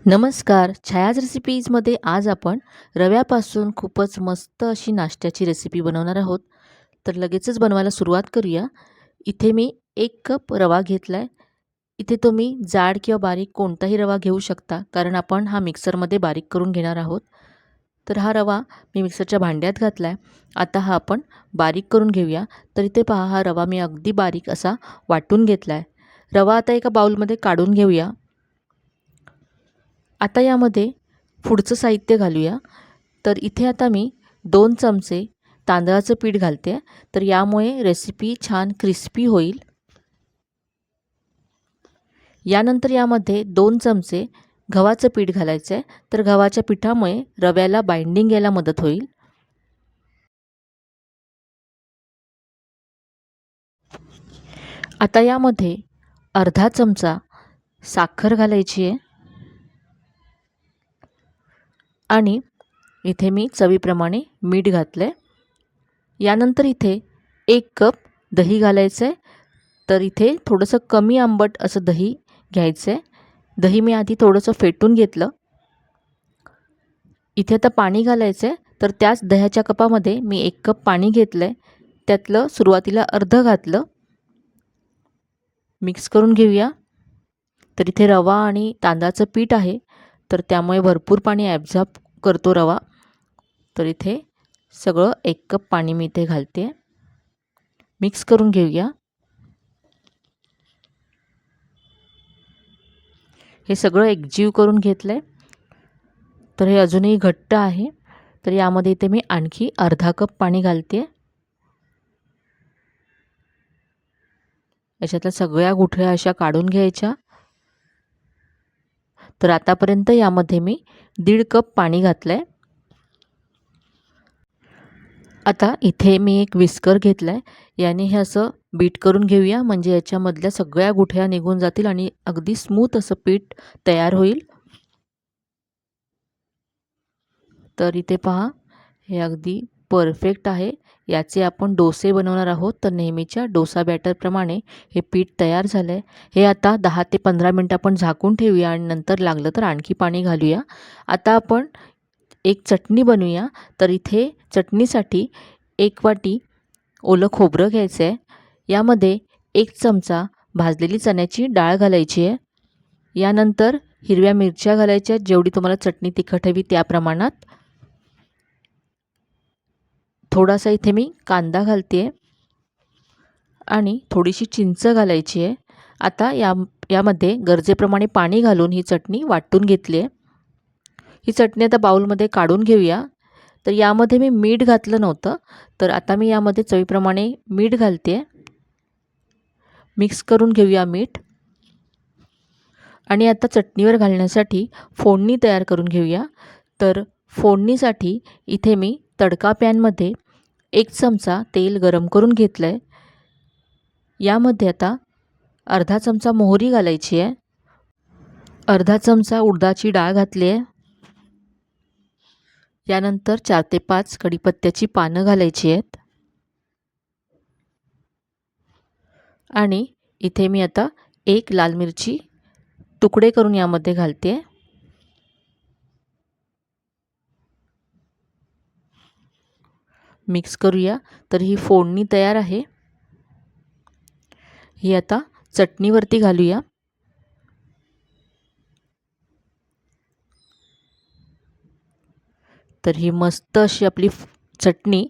नमस्कार. छायाज रेसिपीजमध्ये आज आपण रव्यापासून खूपच मस्त अशी नाश्त्याची रेसिपी बनवणार आहोत. तर लगेचच बनवायला सुरुवात करूया. इथे मी 1 कप रवा घेतला आहे. इथे तुम्ही जाड किंवा बारीक कोणताही रवा घेऊ शकता, कारण आपण हा मिक्सरमध्ये बारीक करून घेणार आहोत. तर हा रवा मी मिक्सरच्या भांड्यात घातला आहे. आता हा आपण बारीक करून घेऊया. तर इथे पहा, हा रवा मी अगदी बारीक असा वाटून घेतला आहे. रवा आता एका बाउलमध्ये काढून घेऊया. आता यामध्ये पुढचं साहित्य घालूया. तर इथे आता मी 2 चमचे तांदळाचं पीठ घालते. तर यामुळे रेसिपी छान क्रिस्पी होईल. यानंतर यामध्ये 2 चमचे गव्हाचं पीठ घालायचं आहे. तर गव्हाच्या पिठामुळे रव्याला बाइंडिंग यायला मदत होईल. आता यामध्ये अर्धा चमचा साखर घालायची आहे आणि इथे मी चवीप्रमाणे मीठ घातलं आहे. यानंतर इथे 1 कप दही घालायचं आहे. तर इथे थोडंसं कमी आंबट असं दही घ्यायचं आहे. दही मी आधी थोडंसं फेटून घेतलं. इथे आता पाणी घालायचं आहे. तर त्याच दह्याच्या कपामध्ये मी 1 कप पाणी घेतलं आहे. त्यातलं सुरुवातीला अर्धं घातलं. मिक्स करून घेऊया. तर इथे रवा आणि तांदळाचं पीठ आहे, तर त्यामुळे भरपूर पाणी ॲब्झॉर्ब करतो रवा. तर इथे सगळं 1 कप पाणी मी इथे घालते. मिक्स करून घेऊया. हे सगळं एकजीव करून घेतलं आहे. तर हे अजूनही घट्ट आहे. तर यामध्ये इथे मी आणखी अर्धा कप पाणी घालते. याच्यातल्या सगळ्या गुठळ्या अशा काढून घ्यायच्या. तर आतापर्यंत यामध्ये मी 1.5 कप पाणी घातलं आहे. आता इथे मी एक विस्कर घेतला आहे. याने हे असं बीट करून घेऊया, म्हणजे याच्यामधल्या सगळ्या गुठळ्या निघून जातील आणि अगदी स्मूथ असं पीठ तयार होईल. तर इथे पहा, हे अगदी परफेक्ट आहे. याचे आपण डोसे बनवणार आहोत. तर नेहमीच्या डोसा बॅटरप्रमाणे हे पीठ तयार झालं आहे. हे आता 10 ते 15 मिनटं आपण झाकून ठेवूया आणि नंतर लागलं तर आणखी पाणी घालूया. आता आपण एक चटणी बनवूया. तर इथे चटणीसाठी 1 वाटी ओलं खोबरं घ्यायचं आहे. यामध्ये 1 चमचा भाजलेली चण्याची डाळ घालायची आहे. यानंतर हिरव्या मिरच्या घालायच्या, जेवढी तुम्हाला चटणी तिखट हवी त्या प्रमाणात. थोडासा इथे मी कांदा घालते आणि थोडीशी चिंच घालायची आहे. आता यामध्ये गरजेप्रमाणे पाणी घालून ही चटणी वाटून घेतली आहे. ही चटणी आता बाउलमध्ये काढून घेऊया. तर यामध्ये मी मीठ घातलं नव्हतं, तर आता मी यामध्ये चवीप्रमाणे मीठ घालते. मिक्स करून घेऊया मीठ. आणि आता चटणीवर घालण्यासाठी फोडणी तयार करून घेऊया. तर फोडणीसाठी इथे मी तडका पॅनमध्ये 1 चमचा तेल गरम करून घेतलं आहे. यामध्ये आता अर्धा चमचा मोहरी घालायची आहे. अर्धा चमचा उडदाची डाळ घातली आहे. यानंतर 4 ते 5 कढीपत्त्याची पानं घालायची आहेत. आणि इथे मी आता 1 लाल मिरची तुकडे करून यामध्ये घालते. मिक्स करूया. तर ही फोडणी तयार आहे. ही आता चटणीवरती घालूया. तर ही मस्त अशी आपली चटणी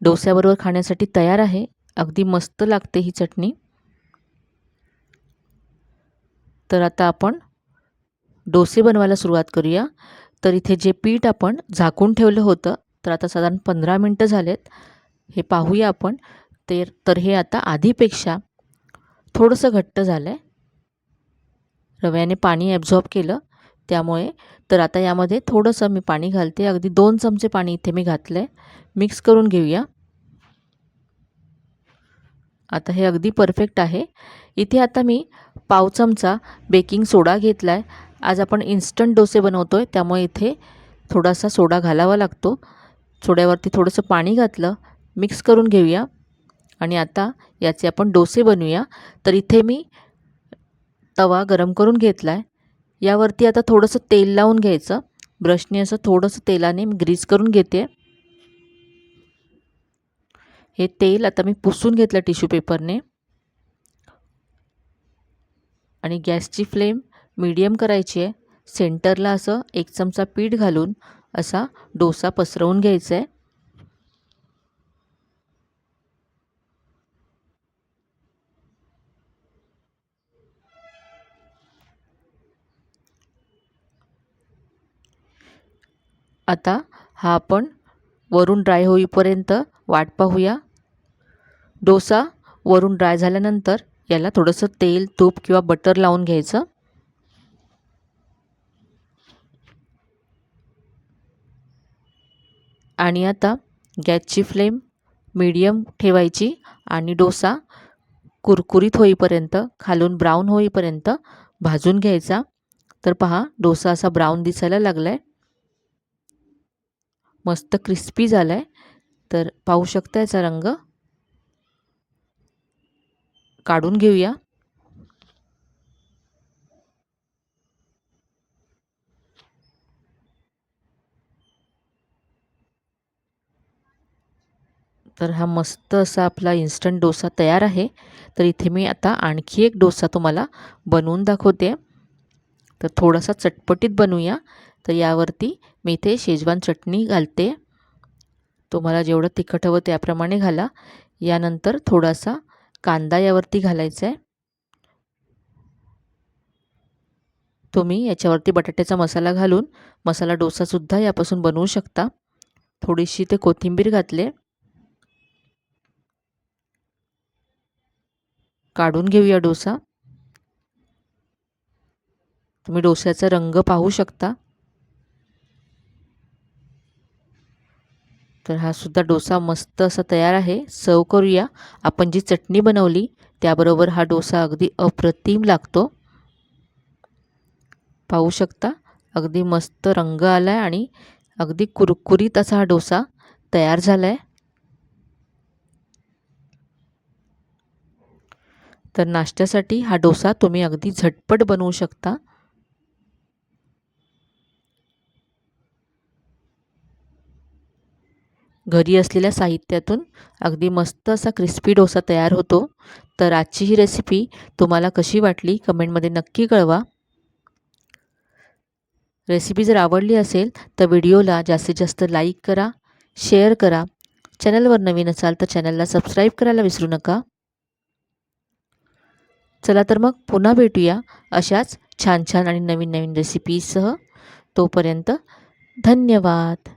डोस्याबरोबर खाण्यासाठी तयार आहे. अगदी मस्त लागते ही चटणी. तर आता आपण डोसे बनवायला सुरुवात करूया. तर इथे जे पीठ आपण झाकून ठेवलं होतं, तर आता साधारण 15 मिनटं झालेत. हे पाहूया आपण. तर हे आता आधीपेक्षा थोडंसं घट्ट झालं आहे. रव्याने पाणी ॲब्झॉर्ब केलं त्यामुळे. तर आता यामध्ये थोडंसं मी पाणी घालते. अगदी 2 चमचे पाणी इथे मी घातलं आहे. मिक्स करून घेऊया. आता हे अगदी परफेक्ट आहे. इथे आता मी पाव चमचा बेकिंग सोडा घेतला आहे. आज आपण इन्स्टंट डोसे बनवतो आहे, त्यामुळे इथे थोडासा सोडा घालावा लागतो. सोड्यावरती थोडंसं पाणी घातलं. मिक्स करून घेऊया आणि आता याचे आपण डोसे बनवूया. तर इथे मी तवा गरम करून घेतला आहे. यावरती आता थोडंसं तेल लावून घ्यायचं. ब्रशने असं थोडंसं तेलाने ग्रीस करून घेते. हे तेल आता मी पुसून घेतलं टिश्यू पेपरने आणि गॅसची फ्लेम मीडियम करायची आहे. सेंटरला असं 1 चमचा पीठ घालून असा डोसा पसरवून घ्यायचा आहे. आता हा आपण वरून ड्राय होईपर्यंत वाट पाहूया. डोसा वरून ड्राय झाल्यानंतर याला थोडंसं तेल, तूप किंवा बटर लावून घ्यायचं. आणि आता गॅसची फ्लेम मीडियम ठेवायची आणि डोसा कुरकुरीत होईपर्यंत, खालून ब्राऊन होईपर्यंत भाजून घ्यायचा. तर पहा, डोसा असा ब्राऊन दिसायला लागलाय, मस्त क्रिस्पी झालाय. तर पाहू शकता याचा रंग. काढून घेऊया. तर हा मस्त असा आपला इन्स्टंट डोसा तयार आहे. तर इथे मी आता आणखी एक डोसा तुम्हाला बनवून दाखवते. तर थोडासा चटपटीत बनवूया. तर यावरती मी इथे शेजवान चटणी घालते. तुम्हाला जेवढं तिखट हवं त्याप्रमाणे घाला. यानंतर थोडासा कांदा यावरती घालायचा आहे. तुम्ही याच्यावरती बटाट्याचा मसाला घालून मसाला डोसासुद्धा यापासून बनवू शकता. थोडीशी ते कोथिंबीर घातले. काढून घेऊया डोसा. तुम्ही डोस्याचा रंग पाहू शकता. तर हा सुद्धा डोसा मस्त असा तयार आहे. सर्व करूया. आपण जी चटणी बनवली त्याबरोबर हा डोसा अगदी अप्रतिम लागतो. पाहू शकता, अगदी मस्त रंग आलाय आणि अगदी कुरकुरीत असा हा डोसा तयार झालाय. तर नाश्त्यासाठी हा डोसा तुम्ही अगदी झटपट बनवू शकता. घरी असलेल्या साहित्यातून अगदी मस्त असा क्रिस्पी डोसा तयार होतो. तर आजची ही रेसिपी तुम्हाला कशी वाटली कमेंटमध्ये नक्की कळवा. रेसिपी जर आवडली असेल तर व्हिडिओला जास्तीत जास्त लाईक करा, शेअर करा. चॅनलवर नवीन असाल तर चॅनलला सबस्क्राईब करायला विसरू नका. चला तर मग पुन्हा भेटूया अशाच छान छान आणि नवीन नवीन रेसिपीसह. तोपर्यंत धन्यवाद.